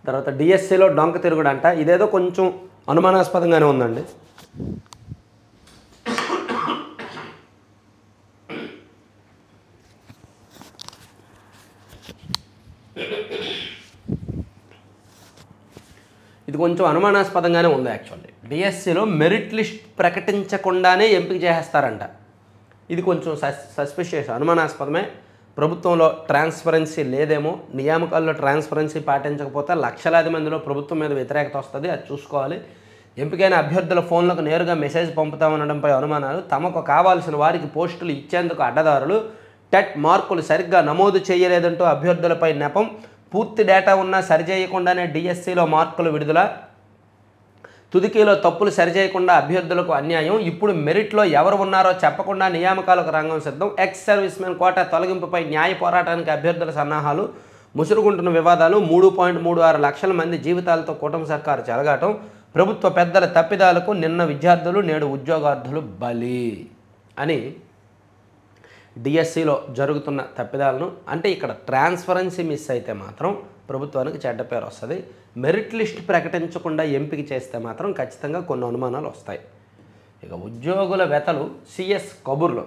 తర్వాత డిఎస్సిలో డొంక తిరుగుడు అంట. ఇదేదో కొంచెం అనుమానాస్పదంగానే ఉందండి. ఇది కొంచెం అనుమానాస్పదంగానే ఉంది యాక్చువల్లీ. డిఎస్సిలో మెరిట్ లిస్ట్ ప్రకటించకుండానే ఎంపిక చేసేస్తారంట. ఇది కొంచెం సస్పిషియస్, అనుమానాస్పదమే. ప్రభుత్వంలో ట్రాన్స్పరెన్సీ లేదేమో. నియామకాల్లో ట్రాన్స్పరెన్సీ పాటించకపోతే లక్షలాది మందిలో ప్రభుత్వం మీద వ్యతిరేకత వస్తుంది, అది చూసుకోవాలి. ఎంపికైన అభ్యర్థుల ఫోన్లకు నేరుగా మెసేజ్ పంపుతామనడంపై అనుమానాలు. తమకు కావాల్సిన వారికి పోస్టులు ఇచ్చేందుకు అడ్డదారులు. టెట్ మార్కులు సరిగ్గా నమోదు చేయలేదంటూ అభ్యర్థులపై నెపం. పూర్తి డేటా ఉన్నా సరిచేయకుండానే డిఎస్సిలో మార్కులు విడుదల. తుదికీలో తప్పులు సరిచేయకుండా అభ్యర్థులకు అన్యాయం. ఇప్పుడు మెరిట్లో ఎవరు ఉన్నారో చెప్పకుండా నియామకాలకు రంగం సిద్ధం. ఎక్స్ సర్వీస్మెన్ కోటా తొలగింపుపై న్యాయ పోరాటానికి అభ్యర్థుల సన్నాహాలు. ముసురుగుంటున్న వివాదాలు. 3.36 లక్షల మంది జీవితాలతో కూటమి సర్కారు చెలగాటం. ప్రభుత్వ పెద్దల తప్పిదాలకు నిన్న విద్యార్థులు నేడు ఉద్యోగార్థులు బలి అని డిఎస్సిలో జరుగుతున్న తప్పిదాలను, అంటే ఇక్కడ ట్రాన్స్పరెన్సీ మిస్ అయితే మాత్రం ప్రభుత్వానికి చెడ్డ పేరు వస్తుంది. మెరిట్ లిస్ట్ ప్రకటించకుండా ఎంపిక చేస్తే మాత్రం ఖచ్చితంగా కొన్ని అనుమానాలు వస్తాయి. ఇక ఉద్యోగుల వెతలు. సిఎస్ కబుర్లు.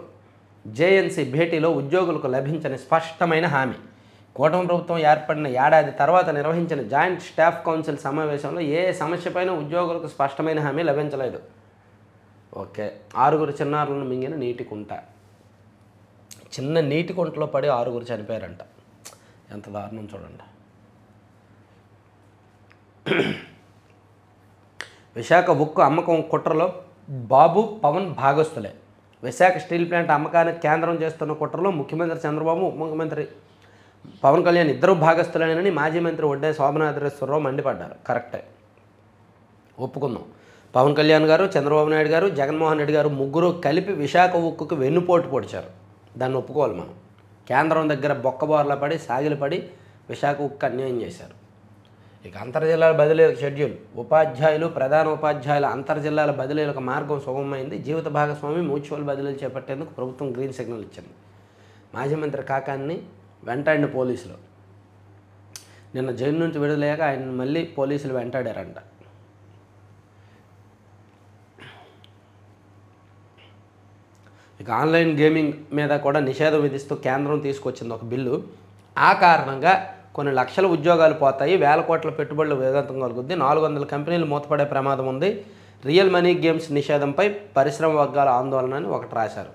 జేఎన్సీ భేటీలో ఉద్యోగులకు లభించని స్పష్టమైన హామీ. కూటమి ప్రభుత్వం ఏర్పడిన ఏడాది తర్వాత నిర్వహించిన జాయింట్ స్టాఫ్ కౌన్సిల్ సమావేశంలో ఏ సమస్యపైన ఉద్యోగులకు స్పష్టమైన హామీ లభించలేదు. ఓకే, 6 చిన్నారులను మింగిన నీటి కుంట. చిన్న నీటి కుంటలో పడి 6 చనిపోయారంట. ఎంత దారుణం చూడండి. విశాఖ ఉక్కు అమ్మకం కుట్రలో బాబు పవన్ భాగస్తులే. విశాఖ స్టీల్ ప్లాంట్ అమ్మకానికి కేంద్రం చేస్తున్న కుట్రలో ముఖ్యమంత్రి చంద్రబాబు, ఉప ముఖ్యమంత్రి పవన్ కళ్యాణ్ ఇద్దరు భాగస్తులేనని మాజీ మంత్రి వడ్డే శోభనాద్రేశ్వరరావు మండిపడ్డారు. కరెక్టే, ఒప్పుకుందాం. పవన్ కళ్యాణ్ గారు, చంద్రబాబు నాయుడు గారు, జగన్మోహన్ రెడ్డి గారు ముగ్గురు కలిపి విశాఖ ఉక్కుకు వెన్నుపోటు పొడిచారు. దాన్ని ఒప్పుకోవాలి మనం. కేంద్రం దగ్గర బొక్కబోర్లా పడి సాగిలపడి విశాఖ ఉక్కు అన్యాయం చేశారు. ఇక అంతర్జిల్లాల బదిలీలకు షెడ్యూల్. ఉపాధ్యాయులు, ప్రధాన ఉపాధ్యాయుల అంతర్జిల్లాల బదిలీలకు మార్గం సుగమమైంది. జీవిత భాగస్వామి మ్యూచువల్ బదిలీలు చేపట్టేందుకు ప్రభుత్వం గ్రీన్ సిగ్నల్ ఇచ్చింది. మాజీ మంత్రి కాకాన్ని వెంటాడిన పోలీసులు. నిన్న జైలు నుంచి విడుదలయ్యాక ఆయన మళ్ళీ పోలీసులు వెంటాడారంట. ఇక ఆన్లైన్ గేమింగ్ మీద కూడా నిషేధం విధిస్తూ కేంద్రం తీసుకొచ్చింది ఒక బిల్లు. ఆ కారణంగా కొన్ని లక్షల ఉద్యోగాలు పోతాయి, వేల కోట్ల పెట్టుబడులు వేగంతం కలుగుద్ది, 400 కంపెనీలు మూతపడే ప్రమాదం ఉంది. రియల్ మనీ గేమ్స్ నిషేధంపై పరిశ్రమ వర్గాల ఆందోళన అని ఒకటి రాశారు.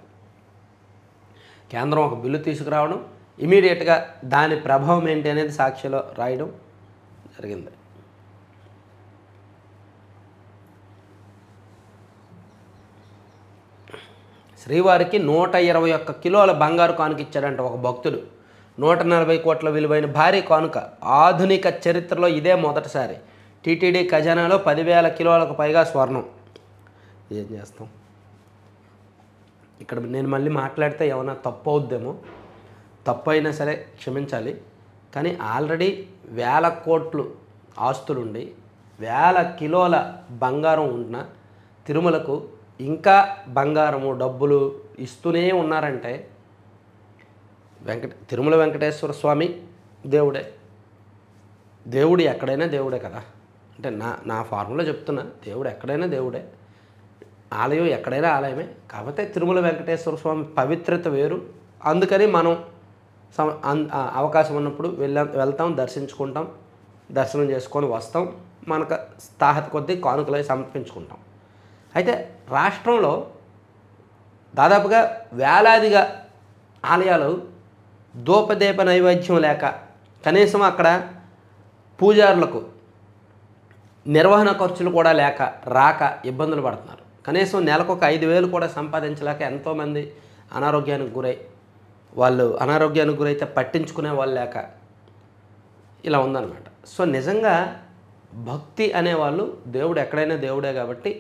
కేంద్రం ఒక బిల్లు తీసుకురావడం, ఇమీడియట్గా దాని ప్రభావం ఏంటి అనేది సాక్షిలో రాయడం జరిగింది. శ్రీవారికి 121 కిలోల బంగారు కానుక ఇచ్చాడంట ఒక భక్తుడు. 140 కోట్ల విలువైన భారీ కానుక. ఆధునిక చరిత్రలో ఇదే మొదటిసారి. టీటీడీ ఖజానాలో 10,000 కిలోలకు పైగా స్వర్ణం. ఏం చేస్తాం? ఇక్కడ నేను మళ్ళీ మాట్లాడితే ఏమైనా తప్పు అవుద్దేమో. తప్పు అయినా సరే క్షమించాలి. కానీ ఆల్రెడీ 1000 కోట్లు ఆస్తులుండి 1000 కిలోల బంగారం ఉన్న తిరుమలకు ఇంకా బంగారము డబ్బులు ఇస్తూనే ఉన్నారంటే తిరుమల వెంకటేశ్వర స్వామి దేవుడే. దేవుడు ఎక్కడైనా దేవుడే కదా. అంటే నా ఫార్ములా చెప్తున్నా, దేవుడు ఎక్కడైనా దేవుడే, ఆలయం ఎక్కడైనా ఆలయమే. కాకపోతే తిరుమల వెంకటేశ్వర స్వామి పవిత్రత వేరు. అందుకని మనం అవకాశం ఉన్నప్పుడు వెళ్తాం, దర్శించుకుంటాం, దర్శనం చేసుకొని వస్తాం, మనకు స్థాహత కొద్దీ కానుకలై సమర్పించుకుంటాం. అయితే రాష్ట్రంలో దాదాపుగా వేలాదిగా ఆలయాలు ధూపదీప నైవేద్యం లేక, కనీసం అక్కడ పూజారులకు నిర్వహణ ఖర్చులు కూడా లేక రాక ఇబ్బందులు పడుతున్నారు. కనీసం నెలకు ఒక 5,000 కూడా సంపాదించలేక ఎంతోమంది అనారోగ్యానికి గురైతే పట్టించుకునే వాళ్ళు లేక ఇలా ఉందన్నమాట. సో నిజంగా భక్తి అనేవాళ్ళు దేవుడు ఎక్కడైనా దేవుడే కాబట్టి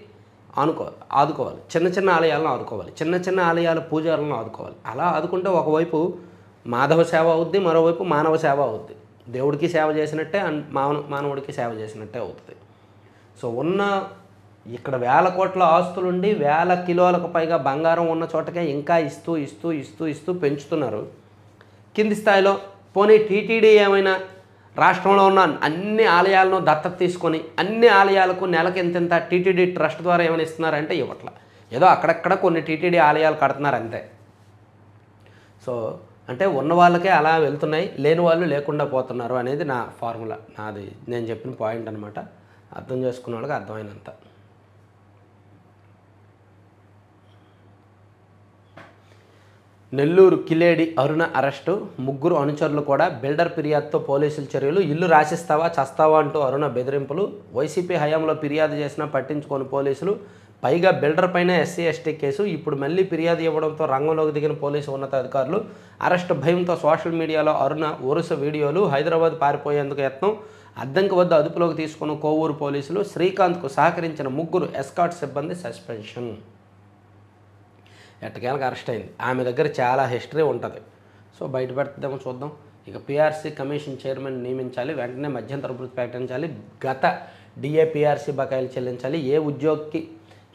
ఆదుకోవాలి. చిన్న చిన్న ఆలయాలను ఆదుకోవాలి, చిన్న చిన్న ఆలయాల పూజారులను ఆదుకోవాలి. అలా ఆదుకుంటే ఒకవైపు మాధవ సేవ అవుద్ది, మరోవైపు మానవ సేవ అవుద్ది. దేవుడికి సేవ చేసినట్టే మానవుడికి సేవ చేసినట్టే అవుతుంది. సో ఇక్కడ 1,000 కోట్ల ఆస్తులుండి 1,000 కిలోలకు పైగా బంగారం ఉన్న చోటకే ఇంకా ఇస్తూ పెంచుతున్నారు. కింది స్థాయిలో పోనీ టీటీడీ ఏమైనా రాష్ట్రంలో ఉన్న అన్ని ఆలయాలను దత్తత తీసుకొని అన్ని ఆలయాలకు నెలకి ఇంత టీటీడీ ట్రస్ట్ ద్వారా ఏమైనా ఇస్తున్నారంటే ఇవ్వట్లా. ఏదో అక్కడక్కడ కొన్ని టీటీడీ ఆలయాలు కడుతున్నారు అంతే. సో అంటే ఉన్న వాళ్ళకే అలా వెళ్తున్నాయి, లేని వాళ్ళు లేకుండా పోతున్నారు అనేది నా ఫార్ములా, నాది నేను చెప్పిన పాయింట్ అనమాట. అర్థం చేసుకున్న వాళ్ళకి అర్థమైనంత. నెల్లూరు కిలేడి అరుణ అరెస్టు, 3 అనుచరులు కూడా. బిల్డర్ ఫిర్యాదుతో పోలీసుల చర్యలు. ఇల్లు రాసిస్తావా చస్తావా అంటూ అరుణ బెదిరింపులు. వైసీపీ హయాంలో ఫిర్యాదు చేసినా పట్టించుకోని పోలీసులు. పైగా బిల్డర్ పైన ఎస్సీ ఎస్టీ కేసు. ఇప్పుడు మళ్ళీ ఫిర్యాదు ఇవ్వడంతో రంగంలోకి దిగిన పోలీసు ఉన్నతాధికారులు. అరెస్టు భయంతో సోషల్ మీడియాలో అరుణ వరుస వీడియోలు. హైదరాబాద్ పారిపోయేందుకు యత్నం. అద్దంకి వద్ద అదుపులోకి తీసుకున్న కోవూరు పోలీసులు. శ్రీకాంత్కు సహకరించిన 3 ఎస్కాట్ సిబ్బంది సస్పెన్షన్. ఎట్టకేలకు అరెస్ట్ అయింది. ఆమె దగ్గర చాలా హిస్టరీ ఉంటుంది. సో బయట పెడుతుందేమో చూద్దాం. ఇక పీఆర్సీ కమిషన్ చైర్మన్ నియమించాలి, వెంటనే మధ్యంతర వృత్తి ప్రకటించాలి, గత డిఏపీఆర్సీ బకాయిలు చెల్లించాలి, ఏ ఉద్యోగికి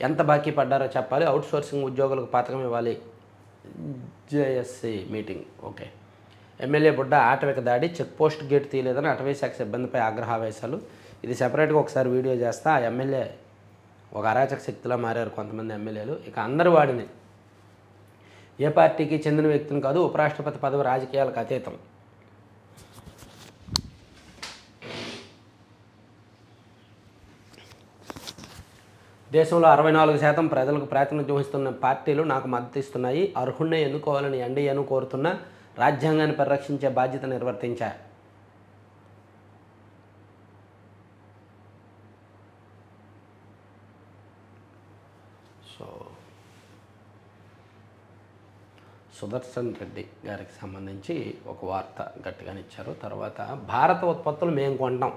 ఎంత బాకీ పడ్డారో చెప్పాలి, అవుట్ సోర్సింగ్ ఉద్యోగులకు పథకం ఇవ్వాలి. JSC meeting. ఓకే. ఎమ్మెల్యే బుడ్డ ఆటవిక దాడి, చెక్ పోస్ట్ గేట్ తీయలేదని అటవీ శాఖ సిబ్బందిపై ఆగ్రహావేశాలు. ఇది సెపరేట్గా ఒకసారి వీడియో చేస్తా. ఆ ఎమ్మెల్యే ఒక అరాచక శక్తిలా మారారు కొంతమంది ఎమ్మెల్యేలు. ఇక అందరు వాడిని, ఏ పార్టీకి చెందిన వ్యక్తిని కాదు, ఉపరాష్ట్రపతి పదవి రాజకీయాలకు అతీతం. దేశంలో 64% ప్రజలకు ప్రాతినిధ్యం వహిస్తున్న పార్టీలు నాకు మద్దతు ఇస్తున్నాయి. అర్హుణ్ణే ఎన్నుకోవాలని ఎన్డీఏను కోరుతున్నా. రాజ్యాంగాన్ని పరిరక్షించే బాధ్యత నిర్వర్తించా. సో సుదర్శన్ రెడ్డి గారికి సంబంధించి ఒక వార్త గట్టిగానే ఇచ్చారు. తర్వాత భారత ఉత్పత్తులు మేము కొంటాం,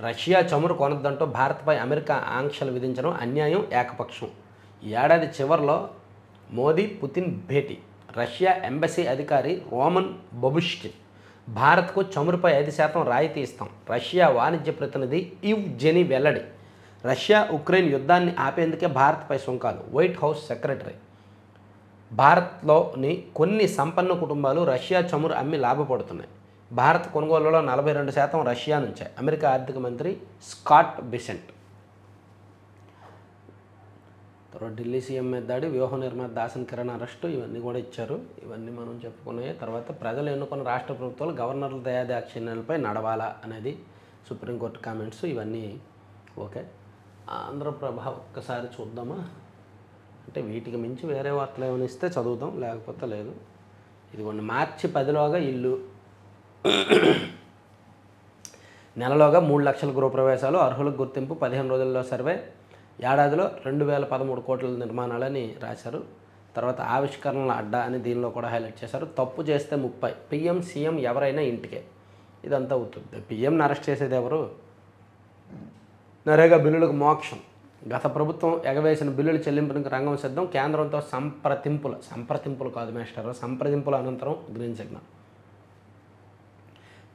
రష్యా చమురు కొనొద్దంటూ భారత్పై అమెరికా ఆంక్షలు విధించడం అన్యాయం, ఏకపక్షం. ఈ ఏడాది చివరిలో మోదీ పుతిన్ భేటీ. రష్యా ఎంబసీ అధికారి రోమన్ బబుష్కిన్ భారత్కు చమురుపై 5% రాయితీ ఇస్తాం. రష్యా వాణిజ్య ప్రతినిధి ఇవ్ జెనీ వెల్లడి. రష్యా ఉక్రెయిన్ యుద్ధాన్ని ఆపేందుకే భారత్పై సుంకాలు. White House secretary. భారత్లోని కొన్ని సంపన్న కుటుంబాలు రష్యా చమురు అమ్మి లాభపడుతున్నాయి. భారత్ కొనుగోలులో 42% రష్యా నుంచే. అమెరికా ఆర్థిక మంత్రి స్కాట్ బిసెంట్. తర్వాత ఢిల్లీ సీఎం మీద దాడి, వ్యూహ నిర్మాత దాసన్ కిరణ్ అరెస్టు, ఇవన్నీ కూడా ఇచ్చారు. ఇవన్నీ మనం చెప్పుకున్నాయి. తర్వాత ప్రజలు ఎన్నుకున్న రాష్ట్ర ప్రభుత్వాలు గవర్నర్ల దయాదాక్షిణ్యాలపై నడవాలా అనేది సుప్రీంకోర్టు కామెంట్స్. ఇవన్నీ ఓకే. ఆంధ్రప్రభ ఒక్కసారి చూద్దామా, అంటే వీటికి మించి వేరే వార్తలు ఏమైనా ఇస్తే చదువుదాం, లేకపోతే లేదు. ఇదిగోండి, మార్చి 10లోగా ఇల్లు, నెలలోగా 3 లక్షల గృహప్రవేశాలు, అర్హులకు గుర్తింపు, 15 రోజుల్లో సర్వే, ఏడాదిలో 2013 కోట్ల నిర్మాణాలని రాశారు. తర్వాత ఆవిష్కరణల అడ్డా అని దీనిలో కూడా హైలైట్ చేశారు. తప్పు చేస్తే 30, పిఎం సీఎం ఎవరైనా ఇంటికే. ఇదంతా అవుతుంది. పిఎంని అరెస్ట్ చేసేది ఎవరు? నరేగా బిల్లులకు మోక్షం. గత ప్రభుత్వం ఎగవేసిన బిల్లుల చెల్లింపునికి రంగం సిద్ధం. కేంద్రంతో సంప్రదింపులు కాదు మేస్టర్, సంప్రదింపుల అనంతరం గ్రీన్ సిగ్నల్.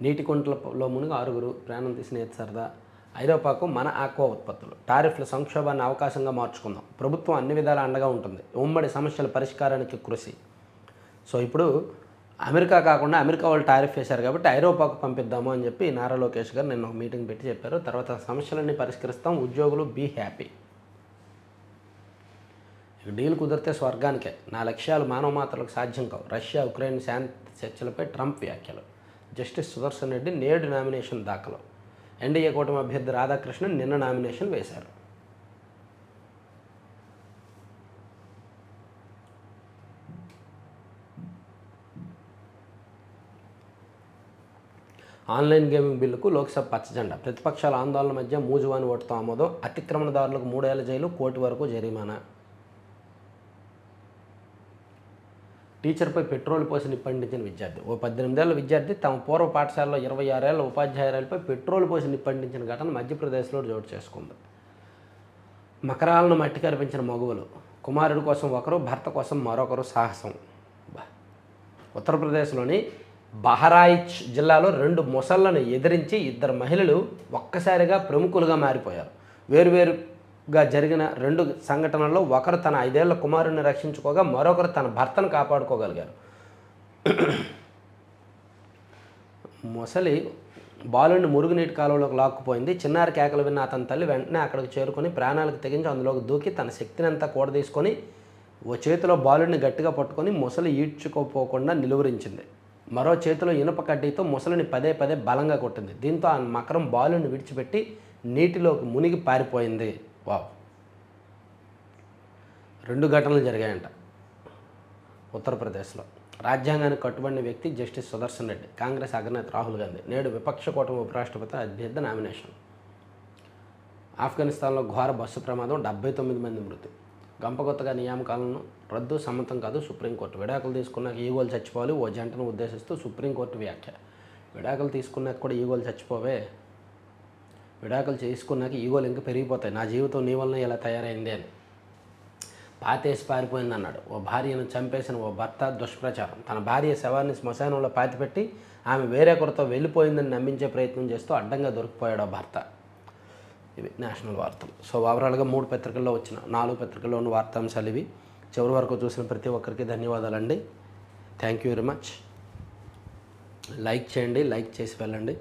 నీటి కుంటలో మునిగి 6 ప్రాణం తీసిన సరదా. ఐరోపాకు మన ఆక్వా ఉత్పత్తులు. టారిఫ్ల సంక్షోభాన్ని అవకాశంగా మార్చుకుందాం. ప్రభుత్వం అన్ని విధాల అండగా ఉంటుంది. ఉమ్మడి సమస్యల పరిష్కారానికి కృషి. సో ఇప్పుడు అమెరికా కాకుండా అమెరికా వాళ్ళు టారిఫ్ వేశారు కాబట్టి ఐరోపాకు పంపిద్దాము అని చెప్పి నారా లోకేష్ గారు నిన్న ఒక మీటింగ్ పెట్టి చెప్పారు. తర్వాత సమస్యలన్నీ పరిష్కరిస్తాం, ఉద్యోగులు బీ హ్యాపీ. ఇక డీల్ కుదిరితే స్వర్గానికే. నా లక్ష్యాలు మానవ మాత్రలకు సాధ్యం కావు. రష్యా ఉక్రెయిన్ శాంతి చర్చలపై ట్రంప్ వ్యాఖ్యలు. జస్టిస్ సుదర్శన్ రెడ్డి నేడు నామినేషన్ దాఖలు. ఎన్డీఏ కూటమి అభ్యర్థి రాధాకృష్ణన్ నిన్న నామినేషన్ వేశారు. ఆన్లైన్ గేమింగ్ బిల్లుకు లోక్సభ పచ్చజెండా. ప్రతిపక్షాల ఆందోళన మధ్య మూజువాని ఓటుతో ఆమోదం. అతిక్రమణదారులకు 3 ఏళ్ల జైలు, కోటి వరకు జరిమానా. టీచర్పై పెట్రోల్ పోసి నిప్పండించిన విద్యార్థి. ఓ 18 ఏళ్ల విద్యార్థి తమ పూర్వ పాఠశాలలో 26 ఏళ్ల ఉపాధ్యాయురాలపై పెట్రోల్ పోసి నిప్పండించిన ఘటన మధ్యప్రదేశ్లో చోటు చేసుకుంది. మకరాలను మట్టి కరిపించిన మగువలు. కుమారుడి కోసం ఒకరు, భర్త కోసం మరొకరు సాహసం. ఉత్తరప్రదేశ్లోని బహరాయిచ్ జిల్లాలో 2 మొసళ్లను ఎదిరించి 2 మహిళలు ఒక్కసారిగా ప్రముఖులుగా మారిపోయారు. వేరువేరుగా జరిగిన 2 సంఘటనల్లో ఒకరు తన 5 ఏళ్ల కుమారుడిని రక్షించుకోగా మరొకరు తన భర్తను కాపాడుకోగలిగారు. మొసలి బాలుడిని మురుగునీటి కాలువలోకి లాక్కుపోయింది. చిన్నారి కేకలు విన్న అతని తల్లి వెంటనే అక్కడికి చేరుకొని ప్రాణాలకు తెగించి అందులోకి దూకి తన శక్తిని అంతా కూడదీసుకొని ఓ చేతిలో బాలుడిని గట్టిగా పట్టుకొని మొసలి ఈడ్చుకోపోకుండా నిలువరించింది. మరో చేతిలో ఇనుప కడ్డీతో మొసలిని పదే పదే బలంగా కొట్టింది. దీంతో ఆ మకరం బాలుని విడిచిపెట్టి నీటిలోకి మునిగి పారిపోయింది. వావ్! 2 ఘటనలు జరిగాయంట ఉత్తరప్రదేశ్లో. రాజ్యాంగానికి కట్టుబడిన వ్యక్తి జస్టిస్ సుదర్శన్ రెడ్డి. కాంగ్రెస్ అగ్రనేత రాహుల్ గాంధీ నేడు విపక్ష కూటమి ఉపరాష్ట్రపతి అభ్యర్థి నామినేషన్. ఆఫ్ఘనిస్తాన్లో ఘోర బస్సు ప్రమాదం, 79 మంది మృతి. గంపగొత్తగా నియామకాలను రద్దు సమ్మతం కాదు సుప్రీంకోర్టు. విడాకులు తీసుకున్నాక ఈగోలు చచ్చిపోవాలి. ఓ జంటను ఉద్దేశిస్తూ సుప్రీంకోర్టు వ్యాఖ్య. విడాకులు తీసుకున్నాక కూడా ఈగోలు చచ్చిపోవే. విడాకులు చేసుకున్నాక ఈగోలు ఇంకా పెరిగిపోతాయి. నా జీవితం నీ వలన ఇలా తయారైంది అని పాతేసి పారిపోయింది అన్నాడు. ఓ భార్యను చంపేసిన ఓ భర్త దుష్ప్రచారం. తన భార్య శవాన్ని శ్మశానంలో పాతిపెట్టి ఆమె వేరొకరితో వెళ్ళిపోయిందని నమ్మించే ప్రయత్నం చేస్తూ అడ్డంగా దొరికిపోయాడు ఆ భర్త. ఇవి నేషనల్ వార్తలు. సో ఓవరాల్గా 3 పత్రికల్లో వచ్చిన 4 పత్రికల్లోని వార్తాంశాలు ఇవి. చివరి వరకు చూసిన ప్రతి ఒక్కరికి ధన్యవాదాలండి. Thank you very much. Like చేయండి, లైక్ చేసి వెళ్ళండి.